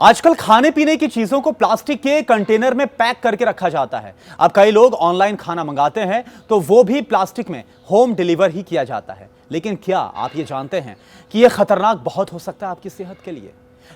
आजकल खाने पीने की चीजों को प्लास्टिक के कंटेनर में पैक करके रखा जाता है। अब कई लोग ऑनलाइन खाना मंगाते हैं तो वो भी प्लास्टिक में होम डिलीवर ही किया जाता है। लेकिन क्या आप ये जानते हैं कि यह खतरनाक बहुत हो सकता है आपकी सेहत के लिए।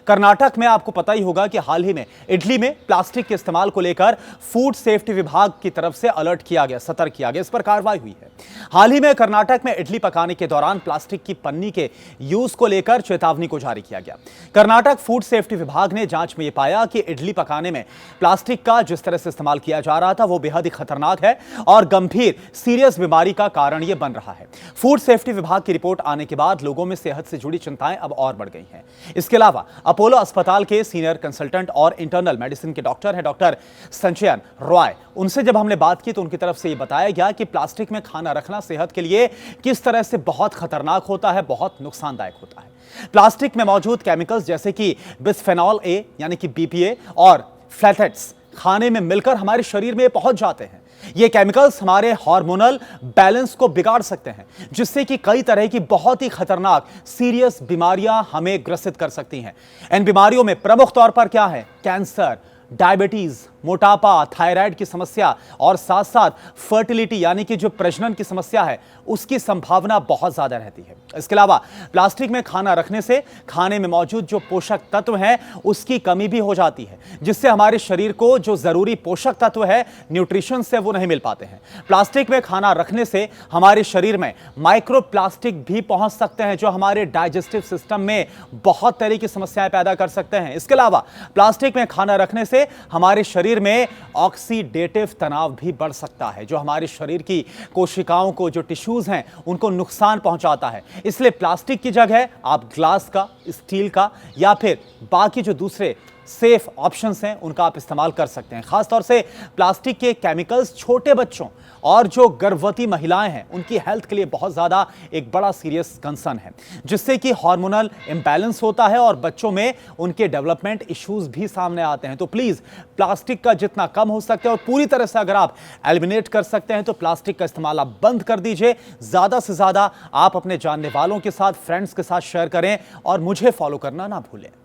कर्नाटक में आपको पता ही होगा कि हाल ही में इडली में प्लास्टिक के इस्तेमाल को लेकर फूड सेफ्टी विभाग की तरफ से अलर्ट किया गया, सतर्क किया गया, इस पर कार्रवाई हुई है। हाल ही में कर्नाटक में इडली पकाने के दौरान प्लास्टिक की पन्नी के यूज को लेकर चेतावनी को जारी किया गया। कर्नाटक फूड सेफ्टी विभाग ने जांच में यह पाया कि इडली पकाने में प्लास्टिक का जिस तरह से इस्तेमाल किया जा रहा था वो बेहद ही खतरनाक है और गंभीर सीरियस बीमारी का कारण यह बन रहा है। फूड सेफ्टी विभाग की रिपोर्ट आने के बाद लोगों में सेहत से जुड़ी चिंताएं अब और बढ़ गई हैं। इसके अलावा अपोलो अस्पताल के सीनियर कंसल्टेंट और इंटरनल मेडिसिन के डॉक्टर हैं डॉक्टर संचयन रॉय। उनसे जब हमने बात की तो उनकी तरफ से ये बताया गया कि प्लास्टिक में खाना रखना सेहत के लिए किस तरह से बहुत खतरनाक होता है, बहुत नुकसानदायक होता है। प्लास्टिक में मौजूद केमिकल्स जैसे कि बिस्फेनॉल ए यानी कि बीपीए और फ्लैथेट्स खाने में मिलकर हमारे शरीर में पहुंच जाते हैं। ये केमिकल्स हमारे हार्मोनल बैलेंस को बिगाड़ सकते हैं, जिससे कि कई तरह की बहुत ही खतरनाक सीरियस बीमारियां हमें ग्रसित कर सकती हैं। इन बीमारियों में प्रमुख तौर पर क्या है? कैंसर, डायबिटीज, मोटापा, थायराइड की समस्या और साथ साथ फर्टिलिटी यानी कि जो प्रजनन की समस्या है उसकी संभावना बहुत ज्यादा रहती है। इसके अलावा प्लास्टिक में खाना रखने से खाने में मौजूद जो पोषक तत्व हैं उसकी कमी भी हो जाती है, जिससे हमारे शरीर को जो जरूरी पोषक तत्व है, न्यूट्रिशन से वो नहीं मिल पाते हैं। प्लास्टिक में खाना रखने से हमारे शरीर में माइक्रो प्लास्टिक भी पहुंच सकते हैं जो हमारे डाइजेस्टिव सिस्टम में बहुत तरह की समस्याएं पैदा कर सकते हैं। इसके अलावा प्लास्टिक में खाना रखने से हमारे शरीर में ऑक्सीडेटिव तनाव भी बढ़ सकता है जो हमारे शरीर की कोशिकाओं को, जो टिश्यूज हैं, उनको नुकसान पहुंचाता है। इसलिए प्लास्टिक की जगह आप ग्लास का, स्टील का या फिर बाकी जो दूसरे सेफ ऑप्शंस हैं उनका आप इस्तेमाल कर सकते हैं। खासतौर से प्लास्टिक के केमिकल्स छोटे बच्चों और जो गर्भवती महिलाएं हैं उनकी हेल्थ के लिए बहुत ज्यादा एक बड़ा सीरियस कंसर्न है, जिससे कि हार्मोनल इंबैलेंस होता है और बच्चों में उनके डेवलपमेंट इश्यूज भी सामने आते हैं। तो प्लीज प्लास्टिक का जितना कम हो सकता है और पूरी तरह से अगर आप एलिमिनेट कर सकते हैं तो प्लास्टिक का इस्तेमाल आप बंद कर दीजिए। ज्यादा से ज्यादा आप अपने जानने वालों के साथ, फ्रेंड्स के साथ शेयर करें और मुझे फॉलो करना ना भूलें।